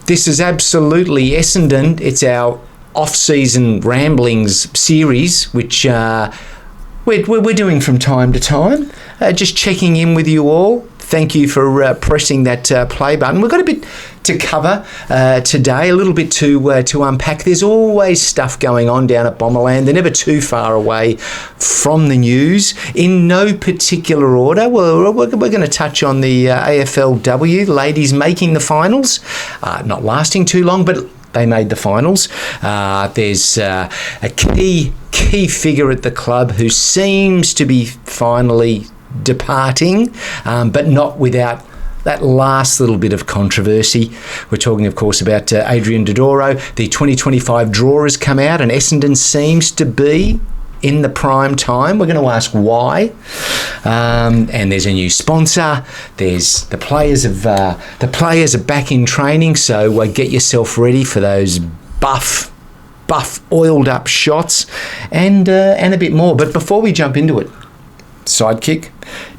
this is absolutely Essendon. It's our off-season ramblings series, which we're doing from time to time. Just checking in with you all. Thank you for pressing that play button. We've got a bit to cover today, a little bit to unpack. There's always stuff going on down at Bomberland. They're never too far away from the news. In no particular order, we're going to touch on the AFLW, ladies making the finals. Not lasting too long, but they made the finals. There's a key figure at the club who seems to be finally departing, but not without that last little bit of controversy. We're talking, of course, about Adrian Dodoro. The 2025 draw has come out and Essendon seems to be in the prime time. We're going to ask why. And there's a new sponsor. There's the players are back in training, so get yourself ready for those buff oiled up shots and a bit more. But before we jump into it, sidekick,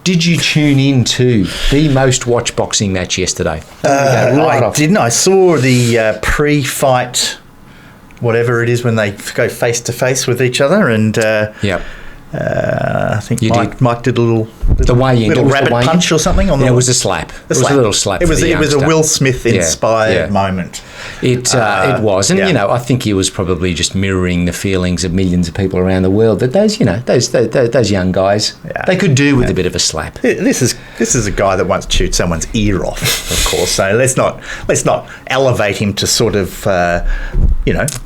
did you tune in to the most watched boxing match yesterday? I didn't. I saw the pre-fight, whatever it is when they go face to face with each other, and I think Mike did a little rabbit punch or something. It was a slap. It was a little slap. It was a Will Smith inspired moment. It was, and I think he was probably just mirroring the feelings of millions of people around the world. That those young guys, they could do with a bit of a slap. This is a guy that once chewed someone's ear off, of course. So let's not elevate him to sort of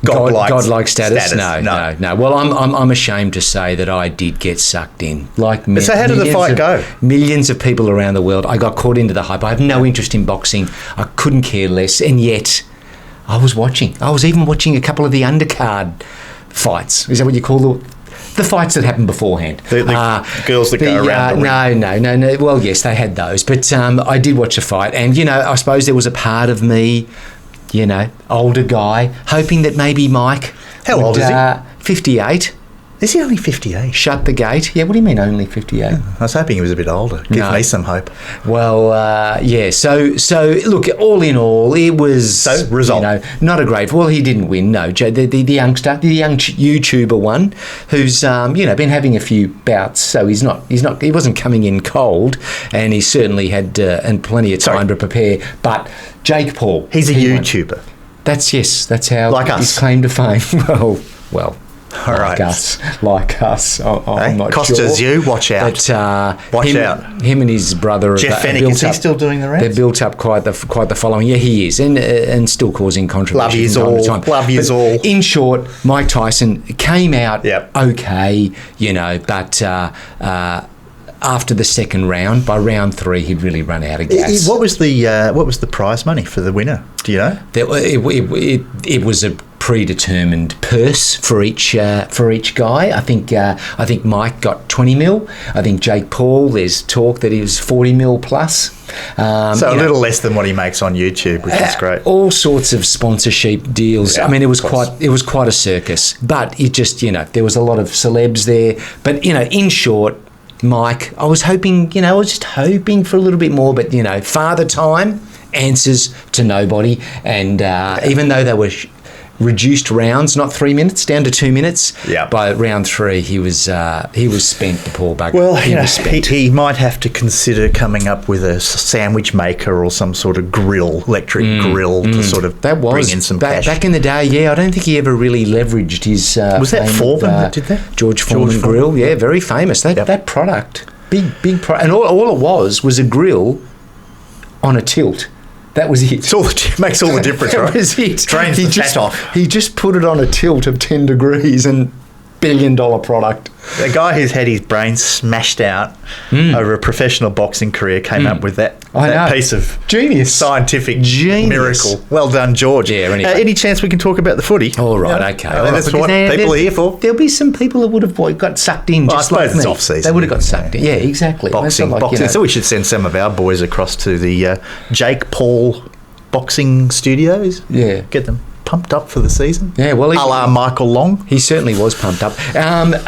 godlike status. No. Well, I'm ashamed to say that I did get sucked in. So how did the fight go? Millions of people around the world. I got caught into the hype. I have no interest in boxing. I couldn't care less, and yet I was watching. I was even watching a couple of the undercard fights. Is that what you call the fights that happen beforehand? The girls that go around the ring. No. Well, yes, they had those. But I did watch a fight. And, I suppose there was a part of me, older guy, hoping that maybe Mike... How old is he? 58. Is he only 58? Shut the gate. Yeah, what do you mean only 58? I was hoping he was a bit older. Give me some hope. Well, So look, all in all, it was result. Not a great. Well, he didn't win. No, the youngster, the young YouTuber one, who's been having a few bouts. So he wasn't coming in cold, and he certainly had and plenty of time to prepare. But Jake Paul, he's a YouTuber. Won. That's how like us. His claim to fame. Well. All right. Like us. I'm not Costas, sure. you watch out. But, watch out. Him and his brother. Jeff Fennick, is he still doing the rounds? They're built up quite the following. Yeah, he is, and still causing controversy. Love is all. In short, Mike Tyson came out okay, but. After the second round, by round 3, he'd really run out of gas. What was the prize money for the winner? Do you know? It was a predetermined purse for each guy. I think Mike got 20 mil. I think Jake Paul, there's talk that he was 40 mil plus. So a little less than what he makes on YouTube, which is great. All sorts of sponsorship deals. Yeah, I mean, it was quite a circus. But it just there was a lot of celebs there. But in short, Mike, I was just hoping for a little bit more, but father time answers to nobody, and even though they were reduced rounds, not 3 minutes, down to 2 minutes. By round 3, he was spent, the poor bugger. Well, he might have to consider coming up with a sandwich maker or some sort of electric grill to sort of bring in some cash. Back in the day, I don't think he ever really leveraged his. Was that Foreman that did that? George Foreman grill, very famous. That product, big product, and all it was a grill on a tilt. That was it. It makes all the difference, right? That was it. Drains the fat off. He just put it on a tilt of 10 degrees and billion-dollar product. The guy who's had his brain smashed out over a professional boxing career came up with that piece of genius, scientific miracle. Well done, George. Yeah. Anyway. Any chance we can talk about the footy? All right, okay. That's what people are here for. There'll be some people who would have got sucked in. I suppose it's off-season. They would have got sucked in. Yeah, exactly. Boxing. So we should send some of our boys across to the Jake Paul boxing studios. Yeah. Get them pumped up for the season. Yeah, well, a la Michael Long. He certainly was pumped up.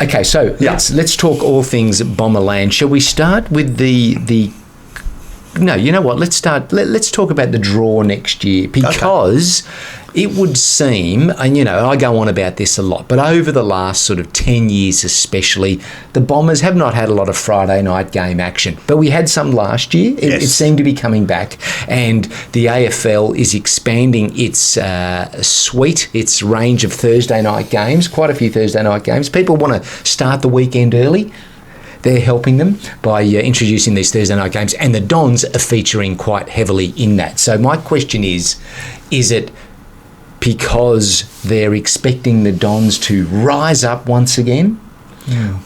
Okay, so let's talk all things Bomberland. Shall we start with the no, you know what? Let's start. Let's talk about the draw next year, because it would seem, and I go on about this a lot, but over the last sort of 10 years especially, the Bombers have not had a lot of Friday night game action. But we had some last year. It seemed to be coming back. And the AFL is expanding its suite, its range of Thursday night games, quite a few Thursday night games. People want to start the weekend early. They're helping them by introducing these Thursday night games, and the Dons are featuring quite heavily in that. So my question is it because they're expecting the Dons to rise up once again,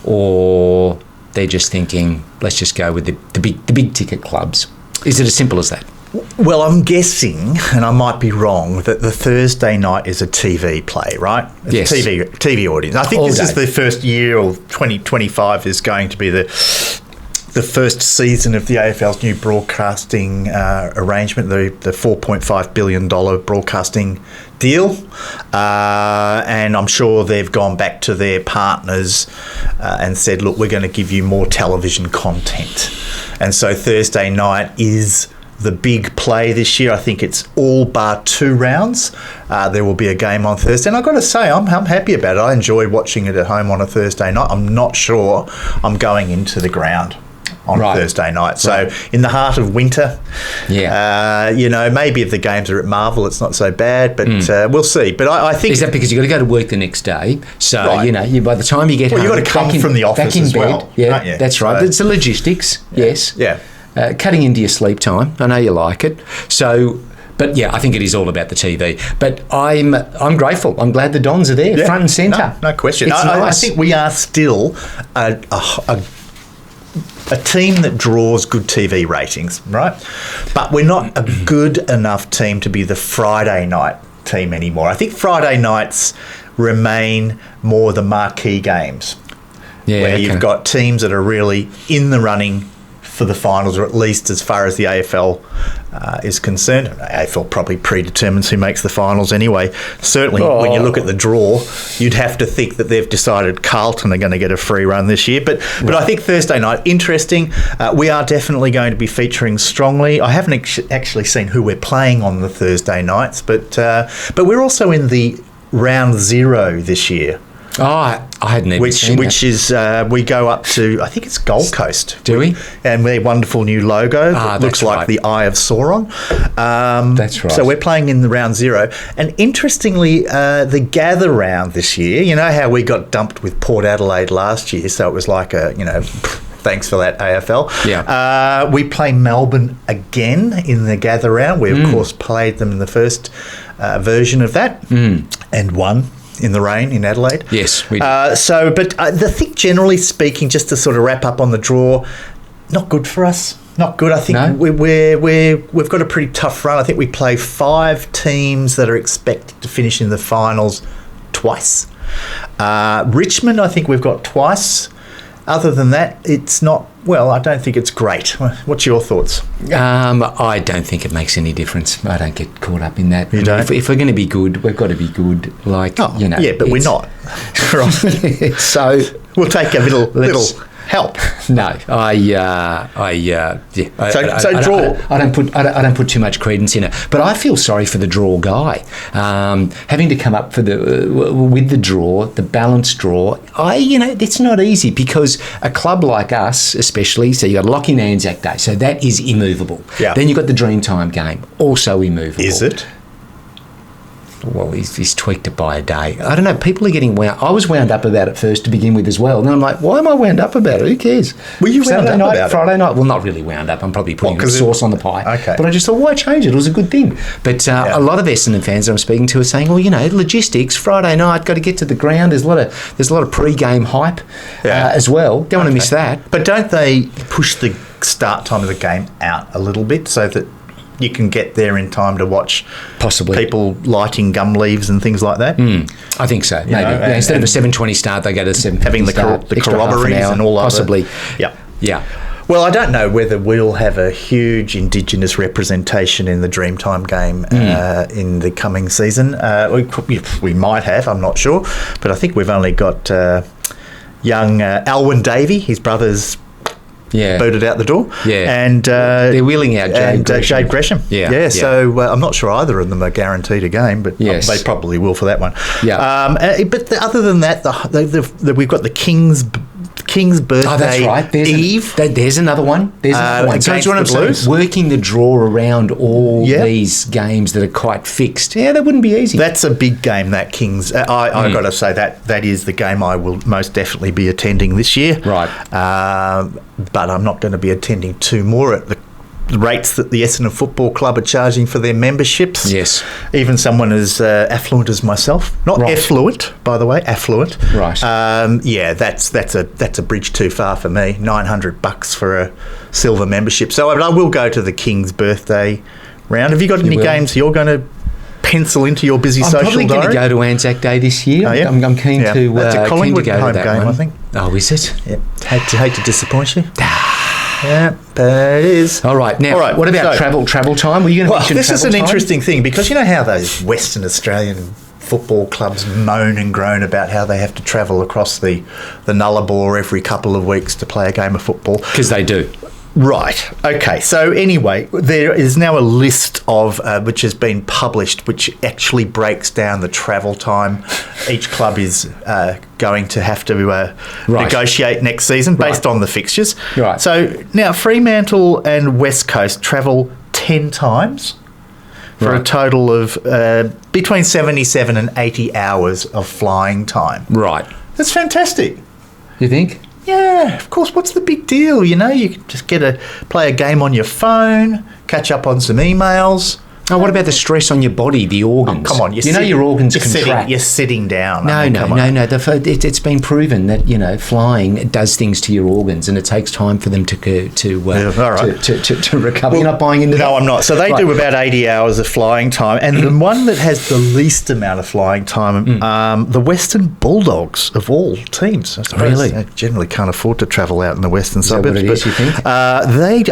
or they're just thinking, let's just go with the big ticket clubs? Is it as simple as that? Well, I'm guessing, and I might be wrong, that the Thursday night is a TV play, right? It's yes. a TV audience. I think this is the first year, or 2025 is going to be the first season of the AFL's new broadcasting arrangement, the $4.5 billion broadcasting deal. And I'm sure they've gone back to their partners and said, look, we're going to give you more television content. And so Thursday night is the big play this year. I think it's all bar 2 rounds. There will be a game on Thursday. And I've got to say, I'm happy about it. I enjoy watching it at home on a Thursday night. I'm not sure I'm going into the ground on Thursday night. So in the heart of winter, maybe if the games are at Marvel, it's not so bad, but we'll see. But I think... Is that because you've got to go to work the next day? So, by the time you get home... Well, you've got to come from the office as well. Yeah, that's right. It's the logistics, yes. Yeah. Cutting into your sleep time. I know you like it. So... But yeah, I think it is all about the TV. But I'm grateful. I'm glad the Dons are there, front and centre. No question. It's nice. I think we are still a team that draws good TV ratings, right? But we're not a good enough team to be the Friday night team anymore. I think Friday nights remain more the marquee games, where you've got teams that are really in the running for the finals, or at least as far as the AFL is concerned. AFL probably predetermines who makes the finals anyway. Certainly, when you look at the draw, you'd have to think that they've decided Carlton are going to get a free run this year. But I think Thursday night, interesting. We are definitely going to be featuring strongly. I haven't actually seen who we're playing on the Thursday nights, but we're also in the round 0 this year. Oh, I hadn't even seen which is we go up to, I think it's Gold Coast. Do we? And their wonderful new logo looks like the Eye of Sauron. That's right. So we're playing in the round 0. And interestingly, the gather round this year, you know how we got dumped with Port Adelaide last year, so it was like thanks for that, AFL. Yeah. We play Melbourne again in the gather round. We, of course, played them in the first version of that and won in the rain in Adelaide. Yes, we did. But I think generally speaking, just to sort of wrap up on the draw, not good for us. Not good. I think we've got a pretty tough run. I think we play 5 teams that are expected to finish in the finals twice. Richmond, I think we've got twice. Other than that, it's not... Well, I don't think it's great. What's your thoughts? I don't think it makes any difference. I don't get caught up in that. You don't? If we're going to be good, we've got to be good. Yeah, but we're not. Right. So we'll take a little help. No, So draw. I don't put too much credence in it. But I feel sorry for the draw guy, having to come up with the draw, the balanced draw. It's not easy, because a club like us, especially, so you got Lachie Anzac Day, so that is immovable. Yeah. Then you got the Dreamtime game, also immovable. Is it? Well, he's tweaked it by a day. I don't know. People are getting wound. I was wound up about it first to begin with as well. And I'm like, why am I wound up about it? Who cares? Were you wound up about it? Friday night? Well, not really wound up. I'm probably putting sauce on the pie. Okay. But I just thought, why change it? It was a good thing. But a lot of Essendon fans that I'm speaking to are saying, well, logistics, Friday night, got to get to the ground. There's a lot of pre-game hype as well. Don't want to miss that. But don't they push the start time of the game out a little bit so that you can get there in time to watch possibly people lighting gum leaves and things like that? I think so. Maybe instead of a 7:20 start, they go to 7:50 having the extra corroborees and all possibly. Other. Yeah. Well, I don't know whether we'll have a huge Indigenous representation in the Dreamtime game in the coming season. We might have, I'm not sure. But I think we've only got young Alwyn Davey, his brother's booted out the door. Yeah. And they're wheeling out Jade Gresham. Yeah. So I'm not sure either of them are guaranteed a game, but they probably will for that one. Yeah. But other than that, we've got the King's birthday. Oh, that's right. There's another one. There's another one. So that's what I'm saying. Working the draw around all these games that are quite fixed. Yeah, that wouldn't be easy. That's a big game, that Kings. I've got to say that is the game I will most definitely be attending this year. Right. But I'm not going to be attending two more at the rates that the Essendon Football Club are charging for their memberships. Yes. Even someone as affluent as myself. Not affluent, by the way, affluent. Right. That's a bridge too far for me. $900 for a silver membership. So I will go to the King's birthday round. Have you got any games you're going to pencil into your busy social diary? I'm probably going to go to Anzac Day this year. Oh, yeah? I'm keen to That's a Collingwood keen to go home to that game, one. I think. Oh, is it? Yep. Hate to disappoint you. Yeah, but it is. All right. Now, what about travel time? Were you going to mention this is an time? Interesting thing, because you know how those Western Australian football clubs moan and groan about how they have to travel across the Nullarbor every couple of weeks to play a game of football. Because they do. Right. Okay. So anyway, there is now a list of which has been published, which actually breaks down the travel time each club is going to have to negotiate next season based on the fixtures. Right. So now Fremantle and West Coast travel 10 times for a total of between 77 and 80 hours of flying time. Right. That's fantastic. You think? Yeah, of course. What's the big deal? You know, you can just play a game on your phone, catch up on some emails. Oh, what about the stress on your body, the organs? Oh, come on, your organs contract. You're sitting down. No. It's been proven that flying does things to your organs, and it takes time for them to recover. Well, you're not buying into that? No, I'm not. So they do about 80 hours of flying time, and the one that has the least amount of flying time, the Western Bulldogs of all teams. I suppose really? They generally can't afford to travel out in the western suburbs. Is that what it is, you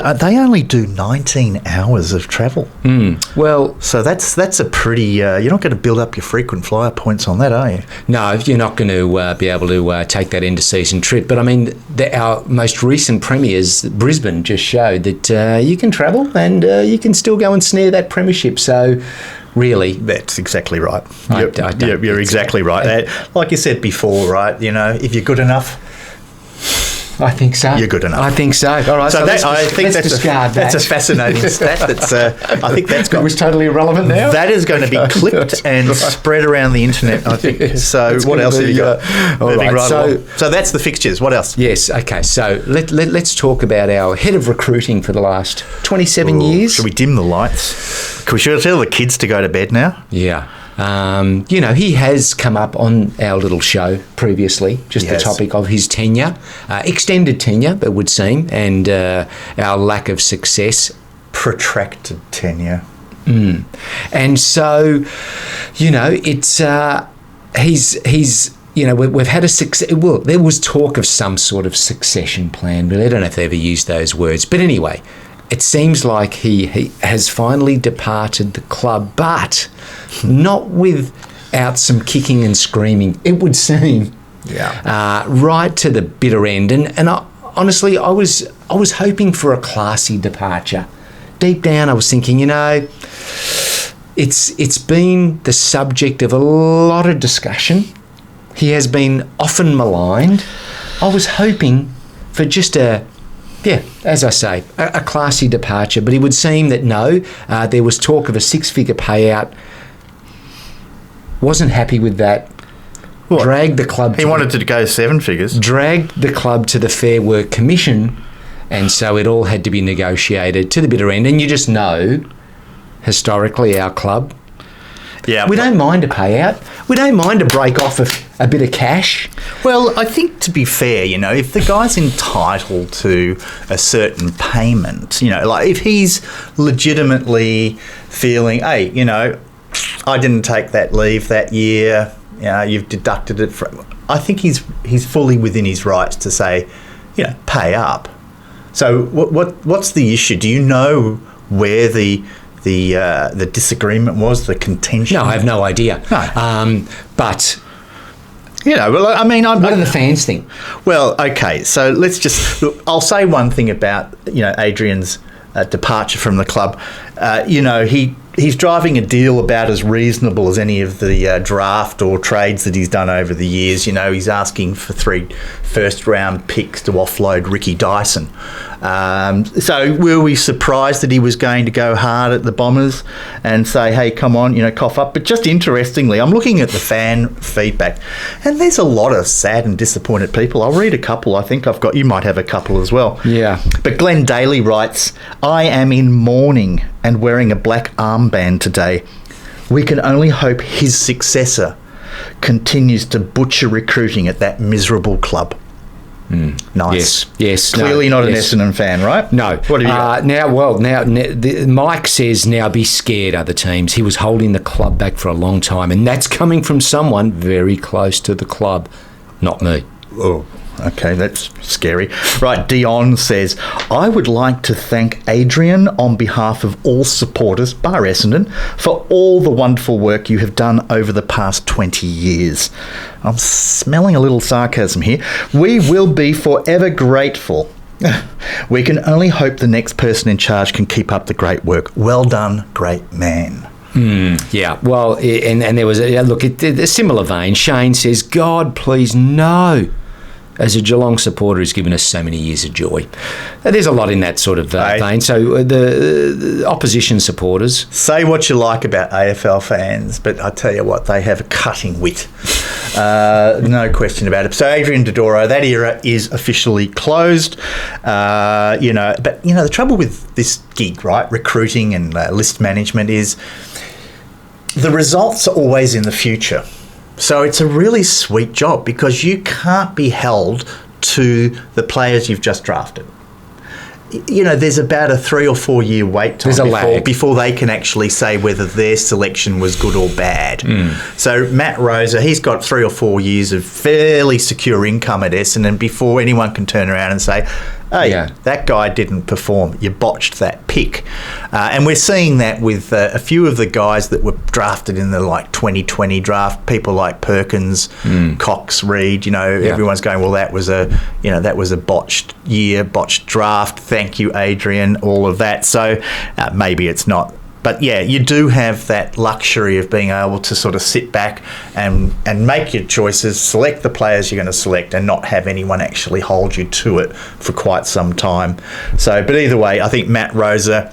think? They only do 19 hours of travel. Well, so that's a pretty. You're not going to build up your frequent flyer points on that, are you? No, you're not going to be able to take that end of season trip. But I mean, our most recent premiers, Brisbane, just showed that you can travel and you can still go and snare that premiership. So, really, that's exactly right. You're exactly right. Like you said before, right? If you're good enough. I think so. You're good enough. I think so. All right. So that's a fascinating stat. I think that's got. It was totally irrelevant now. That is going to be clipped and spread around the internet, I think. So what else have you got? So that's the fixtures. What else? Yes. Okay. So let's talk about our head of recruiting for the last 27 years. Should we dim the lights? Should I tell the kids to go to bed now? Yeah. He has come up on our little show previously, the topic of his tenure, extended tenure, it would seem, and our lack of success. Protracted tenure. And so, it's we've had a success. Well, there was talk of some sort of succession plan, but I don't know if they ever used those words. But anyway, it seems like he has finally departed the club, but not without some kicking and screaming, it would seem. Yeah. Right to the bitter end. And honestly, I was hoping for a classy departure. Deep down, I was thinking, it's been the subject of a lot of discussion. He has been often maligned. I was hoping for just as I say, a classy departure. But it would seem that no, there was talk of a 6-figure payout. Wasn't happy with that. What? Dragged the club. He wanted to go 7 figures. Dragged the club to the Fair Work Commission, and so it all had to be negotiated to the bitter end. And you just know, historically, our club. Yeah, we don't mind a payout. We don't mind a break off of a bit of cash. Well, I think to be fair, if the guy's entitled to a certain payment, like if he's legitimately feeling, hey, I didn't take that leave that year, you've deducted it from. I think he's fully within his rights to say, pay up. So what's the issue? Do you know where the disagreement was, the contention? No, I have no idea. No. But Well, I mean, what do the fans think? Well, okay, so let's just look, I'll say one thing about Adrian's departure from the club. He's driving a deal about as reasonable as any of the draft or trades that he's done over the years. He's asking for 3 first-round picks to offload Ricky Dyson. So were we surprised that he was going to go hard at the Bombers and say, hey, come on, cough up? But just interestingly, I'm looking at the fan feedback, and there's a lot of sad and disappointed people. I'll read a couple. I think you might have a couple as well. Yeah. But Glenn Daly writes, I am in mourning and wearing a black armband today. We can only hope his successor continues to butcher recruiting at that miserable club. Nice. Yes. Clearly not an Essendon fan, right? No. What have you got? Mike says now be scared, other teams. He was holding the club back for a long time, and that's coming from someone very close to the club, not me. Oh, okay, that's scary. Right, Dion says, I would like to thank Adrian on behalf of all supporters, bar Essendon, for all the wonderful work you have done over the past 20 years. I'm smelling a little sarcasm here. We will be forever grateful. We can only hope the next person in charge can keep up the great work. Well done, great man. Yeah, well, and there was a similar vein. Shane says, God, please, no. As a Geelong supporter who's given us so many years of joy. There's a lot in that sort of vein. So the opposition supporters... Say what you like about AFL fans, but I tell you what, they have a cutting wit. No question about it. So Adrian Dodoro, that era is officially closed. But the trouble with this gig, right, recruiting and list management is the results are always in the future. So it's a really sweet job because you can't be held to the players you've just drafted. There's about a 3 or 4 year wait time before they can actually say whether their selection was good or bad. So Matt Rosa, he's got 3 or 4 years of fairly secure income at Essendon before anyone can turn around and say, hey, that guy didn't perform. You botched that pick. And we're seeing that with a few of the guys that were drafted in the 2020 draft, people like Perkins, Cox, Reed, everyone's going, well, that was a botched year, botched draft. Thank you, Adrian, all of that. So maybe it's not. But yeah, you do have that luxury of being able to sort of sit back and make your choices, select the players you're going to select and not have anyone actually hold you to it for quite some time. So, but either way, I think Matt Rosa,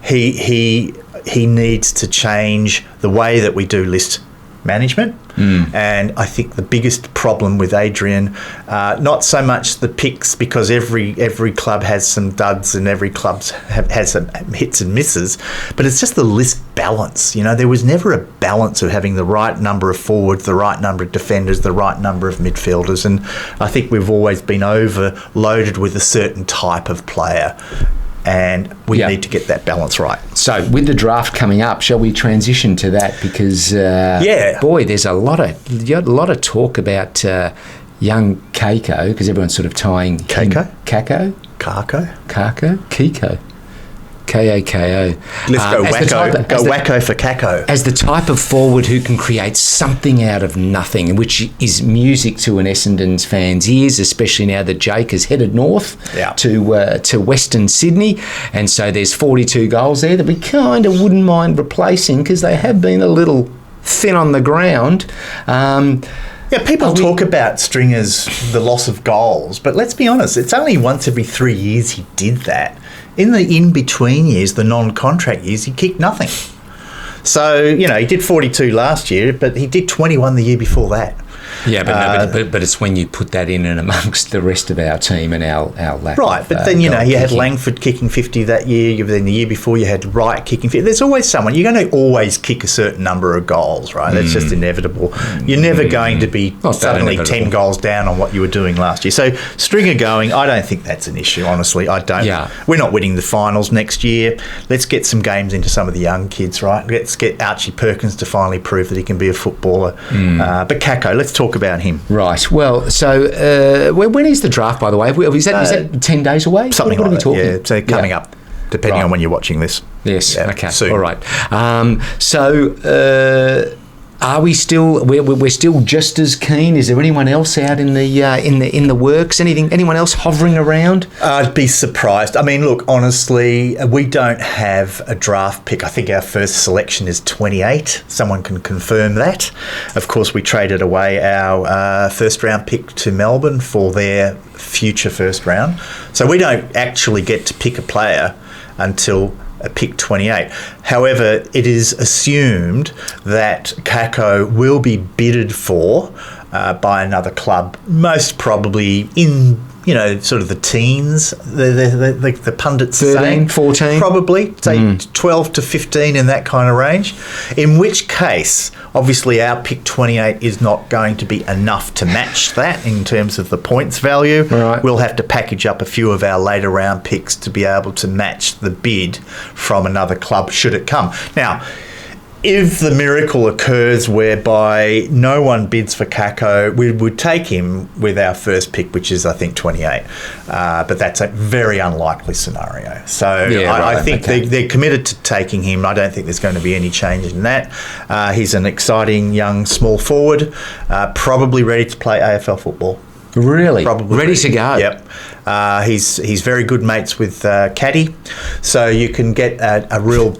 he needs to change the way that we do list management. And I think the biggest problem with Adrian, not so much the picks, because every club has some duds and every club has some hits and misses, but it's just the list balance. There was never a balance of having the right number of forwards, the right number of defenders, the right number of midfielders, and I think we've always been overloaded with a certain type of player. And we need to get that balance right. So with the draft coming up, shall we transition to that? Because boy, there's a lot of talk about young Keiko, because everyone's sort of tying Kiko, K-A-K-O. Let's go wacko. Go wacko for Kako. As the type of forward who can create something out of nothing, which is music to an Essendon's fans' ears, especially now that Jake has headed north to Western Sydney. And so there's 42 goals there that we kind of wouldn't mind replacing because they have been a little thin on the ground. People talk about Stringer's, the loss of goals, but let's be honest, it's only once every 3 years he did that. In the in-between years, the non-contract years, he kicked nothing. So, he did 42 last year, but he did 21 the year before that. Yeah, but it's when you put that in and amongst the rest of our team and our lack of but then, you had Langford kicking 50 that year. Then the year before you had Wright kicking 50. There's always someone. You're going to always kick a certain number of goals, right? That's just inevitable. You're never going to be suddenly 10 goals down on what you were doing last year. So Stringer going, I don't think that's an issue, honestly. I don't. Yeah. We're not winning the finals next year. Let's get some games into some of the young kids, right? Let's get Archie Perkins to finally prove that he can be a footballer. But Kako, let's talk about him. Right. Well, so when is the draft, by the way? Is that 10 days away? Something like that, yeah. So coming up, depending on when you're watching this. Yes. Okay. Soon. All right. Are we still? We're still just as keen. Is there anyone else out in the works? Anyone else hovering around? I'd be surprised. I mean, look, honestly, we don't have a draft pick. I think our first selection is 28. Someone can confirm that. Of course, we traded away our first round pick to Melbourne for their future first round. So we don't actually get to pick a player until pick 28. However, it is assumed that Kako will be bidded for by another club, most probably in, sort of the teens. The pundits 13, saying 14? Probably, say 12 to 15 in that kind of range. In which case, obviously our pick 28 is not going to be enough to match that in terms of the points value. Right. We'll have to package up a few of our later round picks to be able to match the bid from another club should it come. Now, if the miracle occurs whereby no one bids for Kako, we would take him with our first pick, which is, I think, 28. But that's a very unlikely scenario. So I think they're committed to taking him. I don't think there's going to be any change in that. He's an exciting young small forward, probably ready to play AFL football. Really? Probably ready to go. Yep. He's very good mates with Caddy, so you can get a real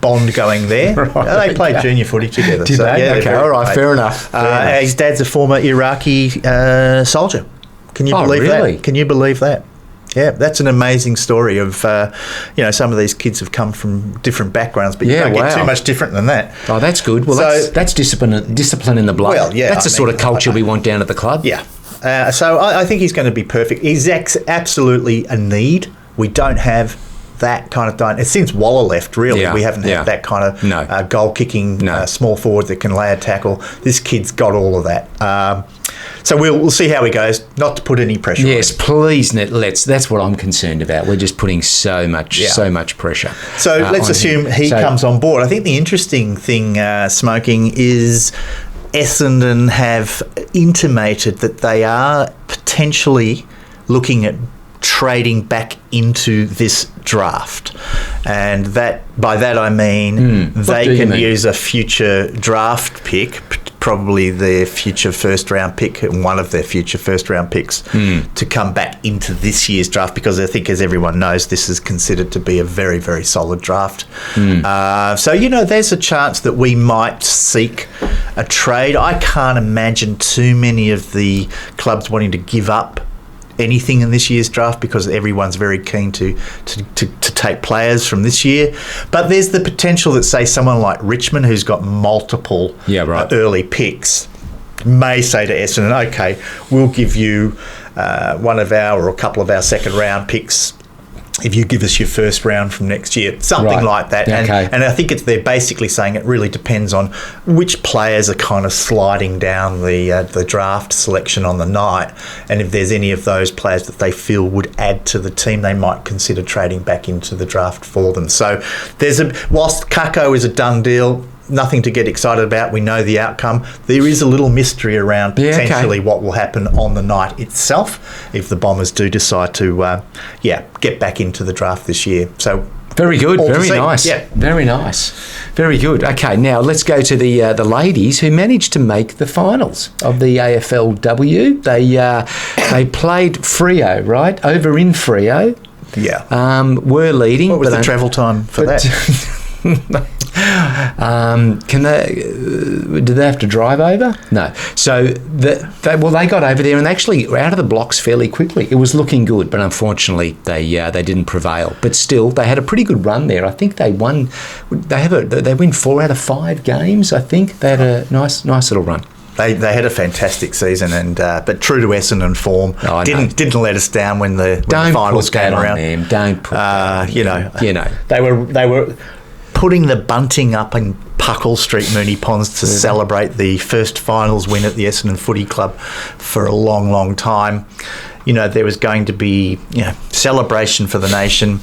bond going there. Right, they played junior footy together. Did they? Yeah, okay, all right, fair enough. His dad's a former Iraqi soldier. Can you believe that? Can you believe that? Yeah, that's an amazing story of, some of these kids have come from different backgrounds, but you don't get too much different than that. Oh, that's good. Well, that's discipline in the blood. Well, yeah. That's the sort of culture we want down at the club. Yeah. So I think he's going to be perfect. He's absolutely a need. We don't have that kind of done. Since Waller left, really, we haven't had that kind of goal-kicking small forward that can lay a tackle. This kid's got all of that. So we'll see how he goes. Not to put any pressure on him. Yes, please, that's what I'm concerned about. We're just putting so much pressure. So let's assume he comes on board. I think the interesting thing, Smoking, is Essendon have intimated that they are potentially looking at trading back into this draft, and by that I mean they can use a future draft pick, probably their future first round pick, one of their future first round picks, to come back into this year's draft, because I think, as everyone knows, this is considered to be a very, very solid draft. So there's a chance that we might seek a trade. I can't imagine too many of the clubs wanting to give up anything in this year's draft, because everyone's very keen to take players from this year. But there's the potential that, say, someone like Richmond, who's got multiple early picks, may say to Essendon, okay, we'll give you one of our or a couple of our second round picks if you give us your first round from next year, something like that. Okay. And I think they're basically saying it really depends on which players are kind of sliding down the draft selection on the night, and if there's any of those players that they feel would add to the team, they might consider trading back into the draft for them. So whilst Kako is a done deal, nothing to get excited about. We know the outcome. There is a little mystery around potentially what will happen on the night itself if the Bombers do decide to, get back into the draft this year. So very good, very nice, very nice, very good. Okay, now let's go to the ladies who managed to make the finals of the AFLW. They played Freo, right, over in Freo. Yeah. Were leading. What was the travel time for that? Did they have to drive over? No. So they got over there and they actually were out of the blocks fairly quickly. It was looking good, but unfortunately they didn't prevail. But still, they had a pretty good run there. I think they won. They win 4 out of 5 games. I think they had a nice little run. They had a fantastic season, and but true to Essendon form, didn't let us down when the finals came around. Don't put that on them. They were putting the bunting up in Puckle Street, Mooney Ponds, to celebrate the first finals win at the Essendon Footy Club for a long, long time. There was going to be celebration for the nation.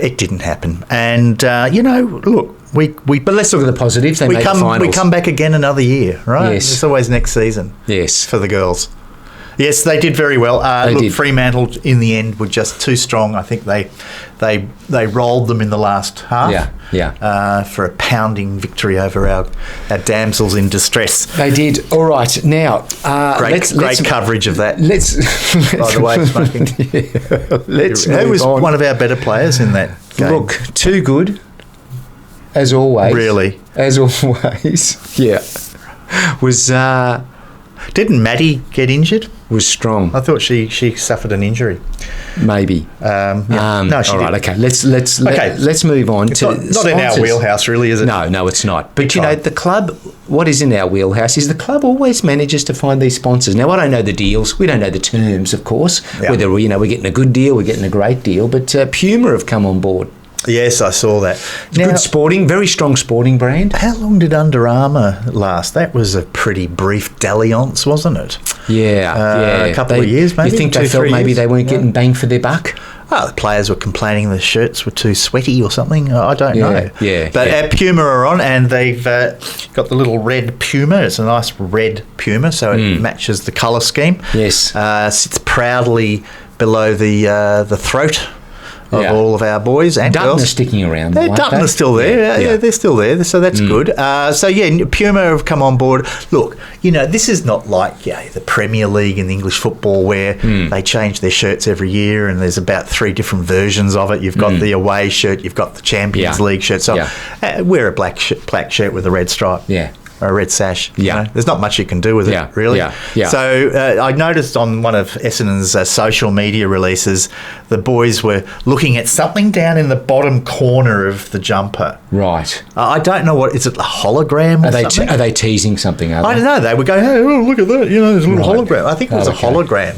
It didn't happen, and look. But let's look at the positives. They made the finals. We come back again another year, right? Yes. It's always next season. Yes. For the girls. Yes, they did very well. They did. Fremantle in the end were just too strong. I think they rolled them in the last half. For a pounding victory over our damsels in distress. They did. All right, now great coverage of that. Let's by the way, smoking. Who was one of our better players in that game? Look, too good, as always. Really, as always. Yeah, was. Didn't Maddie get injured? Was strong. I thought she suffered an injury. Maybe. No, she all right. didn't. Okay. Let's move on it's to not in our wheelhouse, really, is it? No, it's not. But the club. What is in our wheelhouse is the club always manages to find these sponsors. Now, I don't know the deals. We don't know the terms, of course. Yeah. Whether we're getting a good deal, we're getting a great deal. But Puma have come on board. Yes, I saw that. Good sporting, very strong sporting brand. How long did Under Armour last? That was a pretty brief dalliance, wasn't it? Yeah. A couple of years, maybe. You think they felt maybe they weren't getting bang for their buck? Oh, the players were complaining the shirts were too sweaty or something. I don't know. But Puma are on, and they've got the little red Puma. It's a nice red Puma, so it matches the colour scheme. Yes. Sits proudly below the throat of all of our boys and Dutton girls. Are sticking around. Dutton are still there. Yeah, they're still there, so that's good. Puma have come on board. Look, this is not like the Premier League in English football where they change their shirts every year and there's about 3 different versions of it. You've got the away shirt, you've got the Champions League shirt. So wear a black shirt with a red stripe. Yeah. Or a red sash. There's not much you can do with it, really. So I noticed on one of Essendon's social media releases, the boys were looking at something down in the bottom corner of the jumper. Right. I don't know is it a hologram or something? Are they teasing something? I don't know. They would go, hey, look at that. There's a little hologram. I think it was a hologram.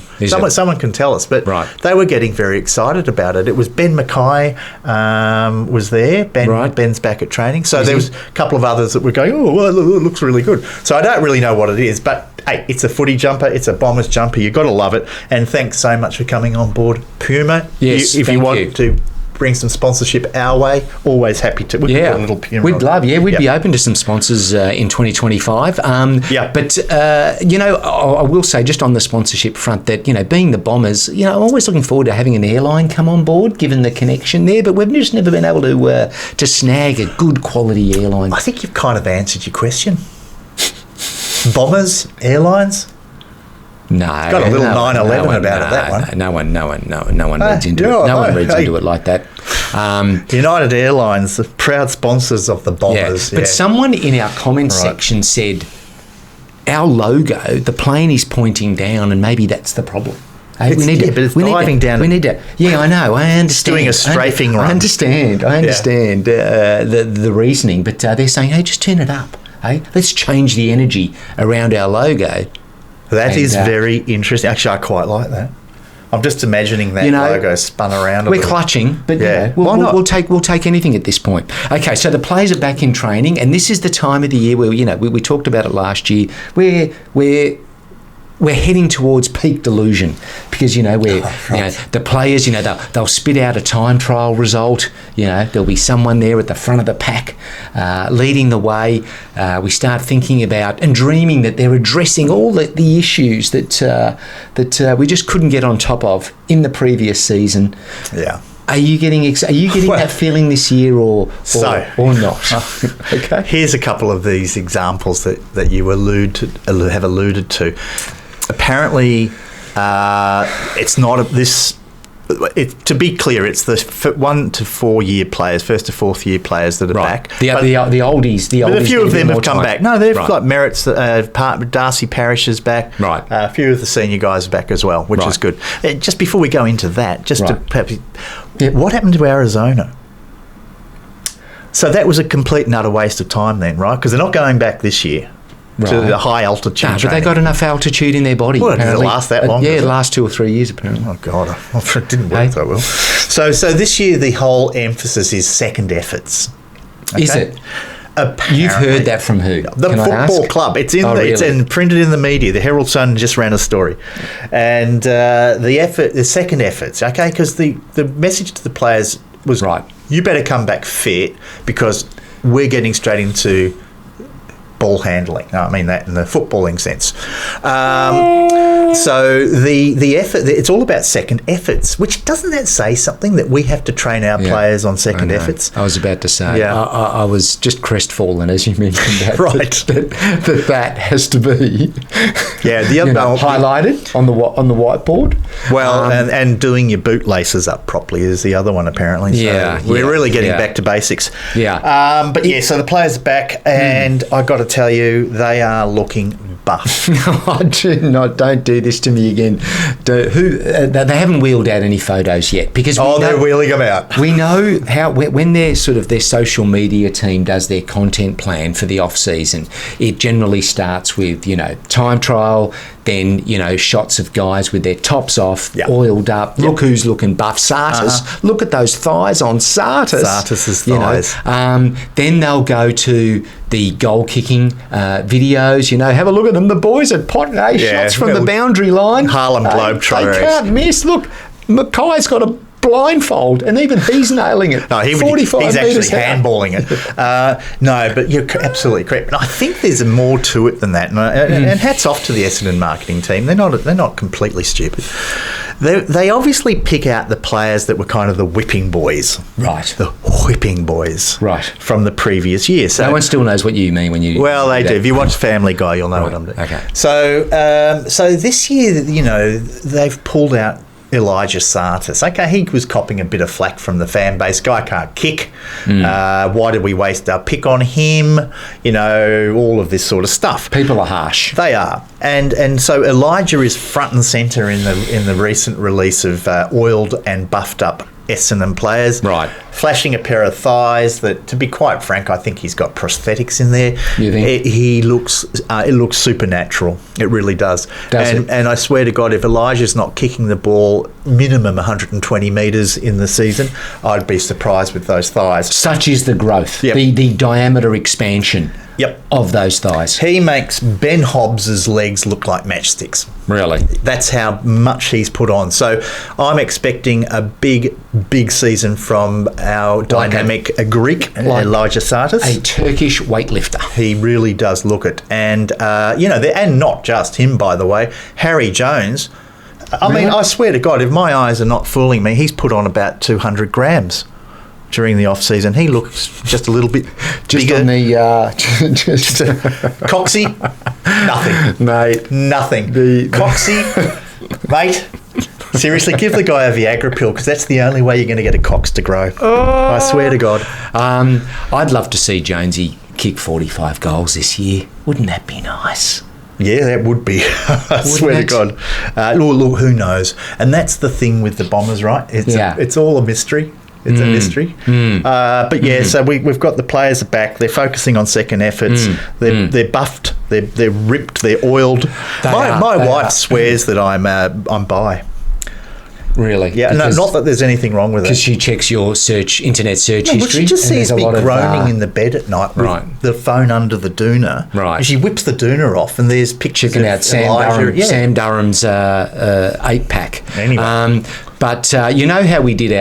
Someone can tell us. But they were getting very excited about it. It was Ben Mackay was there. Ben's back at training. So there was a couple of others that were going, oh, well, it looks really good. So I don't really know what it is, but hey, it's a footy jumper, it's a Bombers jumper. You've got to love it. And thanks so much for coming on board, Puma. Yes, if you want to bring some sponsorship our way, always happy to. We put a little Puma. We'd love, we'd be open to some sponsors in 2025. But I will say just on the sponsorship front that being the Bombers, I'm always looking forward to having an airline come on board, given the connection there. But we've just never been able to snag a good quality airline. I think you've kind of answered your question. Bombers, airlines. No, got a little 9/11 about it. That one. No one reads into it. No one reads into it like that. United Airlines, the proud sponsors of the Bombers. But someone in our comment section said our logo, the plane is pointing down, and maybe that's the problem. But it's diving down. We need to. Yeah, I know. I understand. It's doing a strafing run. I understand the reasoning, but they're saying, hey, just turn it up. Hey, let's change the energy around our logo. That is very interesting. Actually, I quite like that. I'm just imagining that logo spun around. We're clutching, but we'll take anything at this point. Okay, so the players are back in training, and this is the time of the year where we talked about it last year. We're heading towards peak delusion because the players they'll spit out a time trial result. There'll be someone there at the front of the pack leading the way. We start thinking about and dreaming that they're addressing all the issues that we just couldn't get on top of in the previous season. Yeah. Are you getting that feeling this year or not? Okay. Here's a couple of these examples that you have alluded to. Apparently, it's not this. To be clear, it's the 1 to 4 year players, 1st to 4th year players that are back. The oldies. But a few of them have come back. No, they've got Merritt's. Darcy Parish is back. Right. A few of the senior guys are back as well, which is good. Just before we go into that, what happened to Arizona? So that was a complete and utter waste of time then, right? Because they're not going back this year. To the high altitude but they got enough altitude in their body. Well, it didn't last that long. It lasts 2 or 3 years apparently. Oh God, it didn't work that well. So this year the whole emphasis is second efforts. Okay? Is it? Apparently. You've heard that from who? The football club. It's it's printed in the media. The Herald Sun just ran a story, and the second efforts. Okay, because the message to the players was you better come back fit because we're getting straight into ball handling. I mean that in the footballing sense. So the effort, it's all about second efforts, which doesn't that say something that we have to train our players on second efforts? I was about to say, I was just crestfallen as you mentioned that. Right. That has to be the other highlighted on the whiteboard. Well, and doing your bootlaces up properly is the other one apparently. So we're really getting back to basics. Yeah. But so the players are back, and I got to tell you, they are looking buff. Don't do this to me again. They haven't wheeled out any photos yet because they're wheeling them out. We know how when their social media team does their content plan for the off season, it generally starts with time trial, then shots of guys with their tops off, oiled up. Look who's looking buff. Sartis. Look at those thighs on Sartis. Sartis's thighs. Then they'll go to the goal kicking videos. Have a look at them. The boys are potting shots from the boundary line. Harlem Globetrotters. They can't miss. Look, Mackay's got a blindfold, and even he's nailing it. No, he's actually handballing it. No, but you're absolutely correct. But I think there's more to it than that. And hats off to the Essendon marketing team. They're not completely stupid. They obviously pick out the players that were kind of the whipping boys. Right. The whipping boys. Right. From the previous year. So no one still knows what you mean when you... Well, they do. If you watch Family Guy, you'll know what I'm doing. Okay. So this year, they've pulled out Elijah Sartis. Okay, he was copping a bit of flack from the fan base. Guy can't kick. Why did we waste our pick on him? All of this sort of stuff. People are harsh. They are. And so Elijah is front and centre in the recent release of oiled and buffed up Essendon players. Right. Flashing a pair of thighs that, to be quite frank, I think he's got prosthetics in there. You think? It looks supernatural. It really does. And I swear to God, if Elijah's not kicking the ball minimum 120 metres in the season, I'd be surprised with those thighs. Such is the growth, the diameter expansion of those thighs. He makes Ben Hobbs's legs look like matchsticks. Really? That's how much he's put on. So I'm expecting a big season from our dynamic Greek, Elijah Sartis. A Turkish weightlifter. He really does look it. And, and not just him, by the way, Harry Jones. I mean, I swear to God, if my eyes are not fooling me, he's put on about 200 grams during the off-season. He looks just a little bit bigger. On the... Coxie? Nothing. Mate. Nothing. Coxie? Mate, seriously, give the guy a Viagra pill, because that's the only way you're going to get a cox to grow. I swear to God. I'd love to see Jonesy kick 45 goals this year. Wouldn't that be nice? Yeah, that would be. I swear to God. Look, who knows? And that's the thing with the Bombers, right? It's all a mystery. It's a mystery. But so we've got the players back. They're focusing on second efforts. They're buffed. They're ripped. They're oiled. My wife swears that I'm bi. Really? Yeah, not that there's anything wrong with it. Because she checks your internet search history. Well, she just sees me groaning in the bed at night with the phone under the doona. Right. And she whips the doona off, and there's pictures checking of out Sam Durham's 8-pack. Anyway. But how we did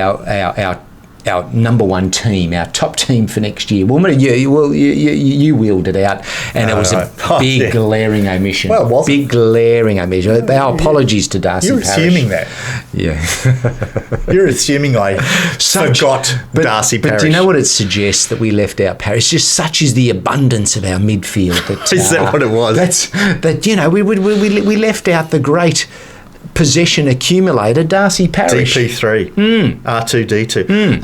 our number one team, our top team for next year. Well, you wheeled it out, and it was a big glaring omission. Well, it wasn't. Big glaring omission. Our apologies to Darcy You're Parish. assuming that. Yeah. You're assuming I forgot Darcy Parish. But do you know what it suggests that we left out Parish? Just such is the abundance of our midfield. Is that what it was? We left out the great possession accumulator, Darcy Parish. DP3, R2D2.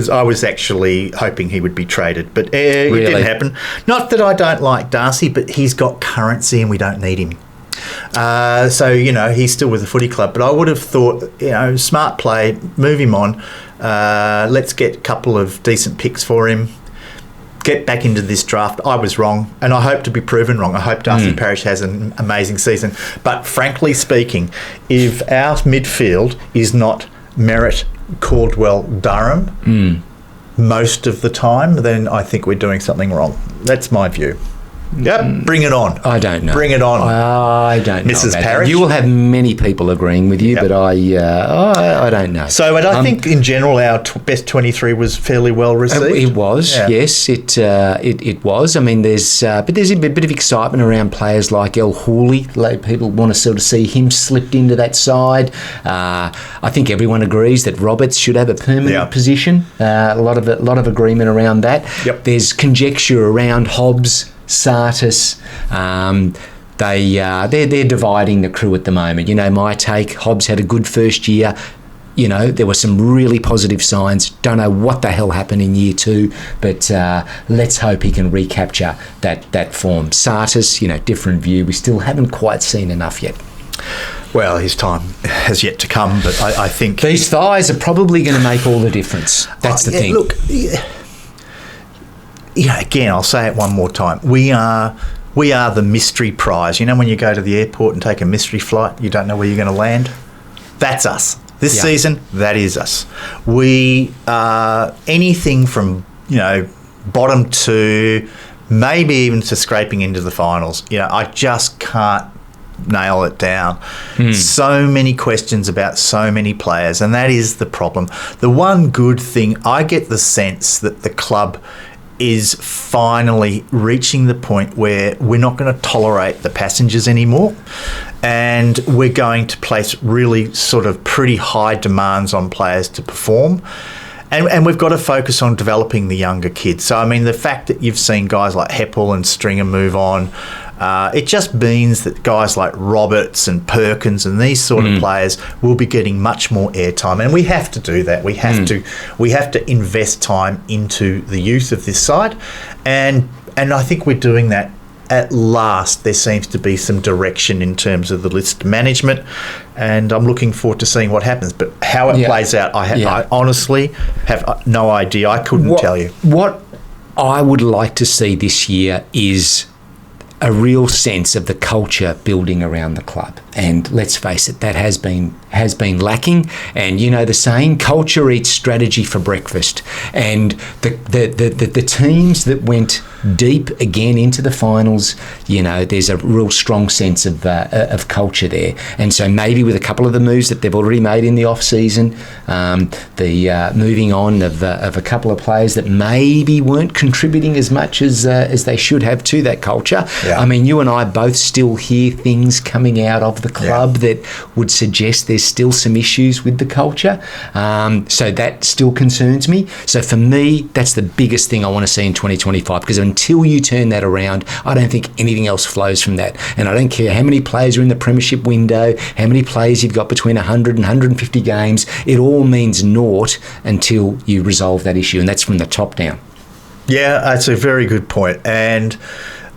I was actually hoping he would be traded, but it didn't happen. Not that I don't like Darcy, but he's got currency and we don't need him. He's still with the footy club, but I would have thought, smart play, move him on. Let's get a couple of decent picks for him. Get back into this draft. I was wrong, and I hope to be proven wrong. I hope Darcy Parish has an amazing season. But frankly speaking, if our midfield is not Merritt, Caldwell, Durham most of the time, then I think we're doing something wrong. That's my view. Yep, bring it on. I don't know. Bring it on. I don't know. Mrs. Parrish. You will have many people agreeing with you, but I don't know. So, and I think in general our best 23 was fairly well received. It was, yes, it was. I mean, there's a bit of excitement around players like El Hooley. Like, people want to sort of see him slipped into that side. I think everyone agrees that Roberts should have a permanent position. A lot of agreement around that. Yep. There's conjecture around Hobbs, Sartis. They're dividing the crew at the moment. You know, my take, Hobbs had a good first year. You know, there were some really positive signs. Don't know what the hell happened in year 2, but let's hope he can recapture that form. Sartis, you know, different view. We still haven't quite seen enough yet. Well, his time has yet to come, but I think... These thighs are probably going to make all the difference. That's the thing. Look... Yeah, again, I'll say it one more time. We are the mystery prize. You know, when you go to the airport and take a mystery flight, you don't know where you're going to land? That's us. This season, that is us. We are anything from, you know, bottom 2, maybe even to scraping into the finals. You know, I just can't nail it down. So many questions about so many players, and that is the problem. The one good thing, I get the sense that the club is finally reaching the point where we're not going to tolerate the passengers anymore, and we're going to place really sort of pretty high demands on players to perform. And we've got to focus on developing the younger kids. So, I mean, the fact that you've seen guys like Heppel and Stringer move on, it just means that guys like Roberts and Perkins and these sort of players will be getting much more airtime. And we have to do that. We have to invest time into the youth of this side. And I think we're doing that. At last, there seems to be some direction in terms of the list management, and I'm looking forward to seeing what happens. But how it plays out, I honestly have no idea. I couldn't tell you. What I would like to see this year is a real sense of the culture building around the club. And let's face it, that has been lacking. And you know the saying, culture eats strategy for breakfast. And the teams that went deep again into the finals, you know, there's a real strong sense of culture there. And so maybe with a couple of the moves that they've already made in the off season, the moving on of a couple of players that maybe weren't contributing as much as they should have to that culture. Yeah. I mean, you and I both still hear things coming out of the club that would suggest there's still some issues with the culture. So that still concerns me. So for me, that's the biggest thing I want to see in 2025, because until you turn that around, I don't think anything else flows from that. And I don't care how many players are in the premiership window, how many players you've got between 100 and 150 games, it all means naught until you resolve that issue. And that's from the top down. Yeah, that's a very good point. And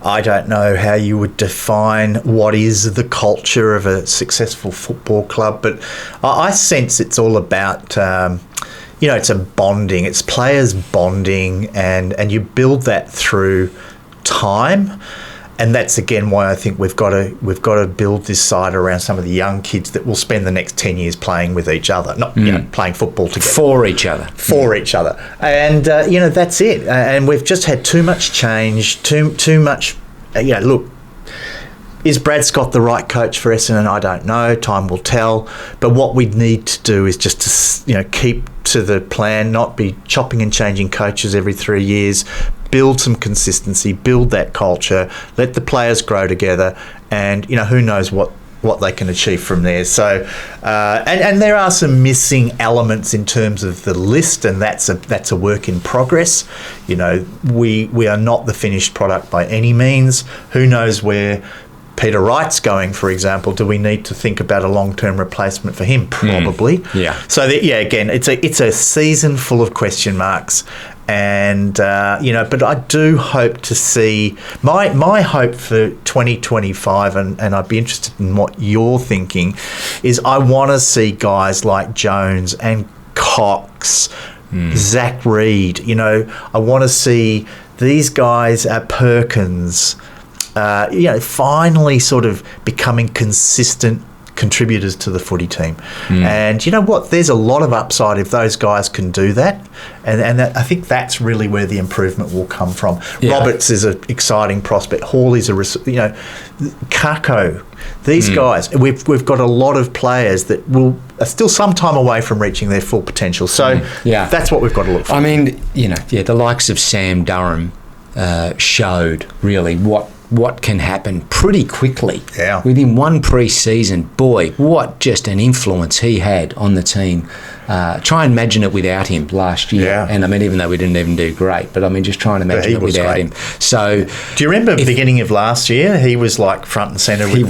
I don't know how you would define what is the culture of a successful football club, but I sense it's all about, it's a bonding. It's players bonding, and you build that through time. And that's again why I think we've got to build this side around some of the young kids that will spend the next 10 years playing with each other, not playing football together. For each other. And that's it. And we've just had too much change, too much. Look, is Brad Scott the right coach for Essendon? I don't know. Time will tell. But what we need to do is just to keep to the plan, not be chopping and changing coaches every 3 years. Build some consistency, build that culture, let the players grow together, and who knows what they can achieve from there. So, and there are some missing elements in terms of the list, and that's a work in progress. We are not the finished product by any means. Who knows where Peter Wright's going, for example? Do we need to think about a long-term replacement for him? Probably. Yeah. So again, it's a season full of question marks. And, but I do hope to see my hope for 2025, and I'd be interested in what you're thinking, is I want to see guys like Jones and Cox, Zach Reed. I want to see these guys at Perkins, finally sort of becoming consistent contributors to the footy team. And you know what? There's a lot of upside if those guys can do that. And I think that's really where the improvement will come from. Yeah. Roberts is an exciting prospect. Hawley's Kako. These guys, we've got a lot of players that are still some time away from reaching their full potential. So that's what we've got to look for. I mean, the likes of Sam Durham showed really what can happen pretty quickly. Yeah. Within one pre-season, boy, what just an influence he had on the team. Try and imagine it without him last year. Yeah. And I mean, even though we didn't even do great, but I mean, just try and imagine it without him. So, do you remember the beginning of last year? He was like front and centre with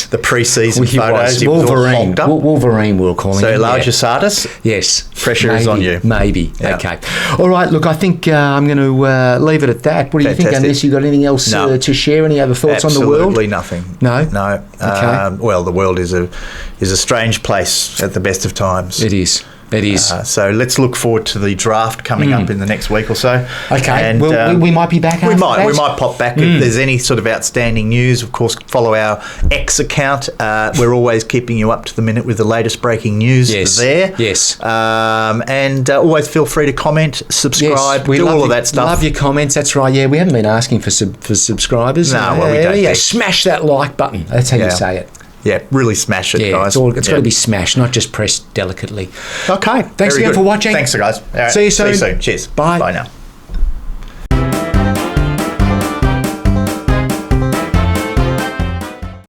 the pre-season photos. He Wolverine. Was all Wolverine, we'll call him. So Elijah Sardis? Yes. Pressure is on you. Maybe. Yeah. Okay. All right. Look, I think I'm going to leave it at that. What do you think, unless you've got anything else to share? Any other thoughts on the world? Absolutely nothing. No? No. Okay. Well, the world is a strange place at the best of times. It is. It is. So let's look forward to the draft coming up in the next week or so. Okay. And we might be back after that. We might pop back if there's any sort of outstanding news. Of course, follow our X account. We're always keeping you up to the minute with the latest breaking news there. Yes. And always feel free to comment, subscribe, do all of that stuff. Love your comments. That's right. Yeah, we haven't been asking for subscribers. No, well, we don't. Yeah, smash that like button. That's how you say it. Yeah, really smash it, guys. It's got to be smashed, not just pressed delicately. Okay. Thanks again for watching. Thanks, guys. All right. See you soon. Cheers. Bye. Bye now.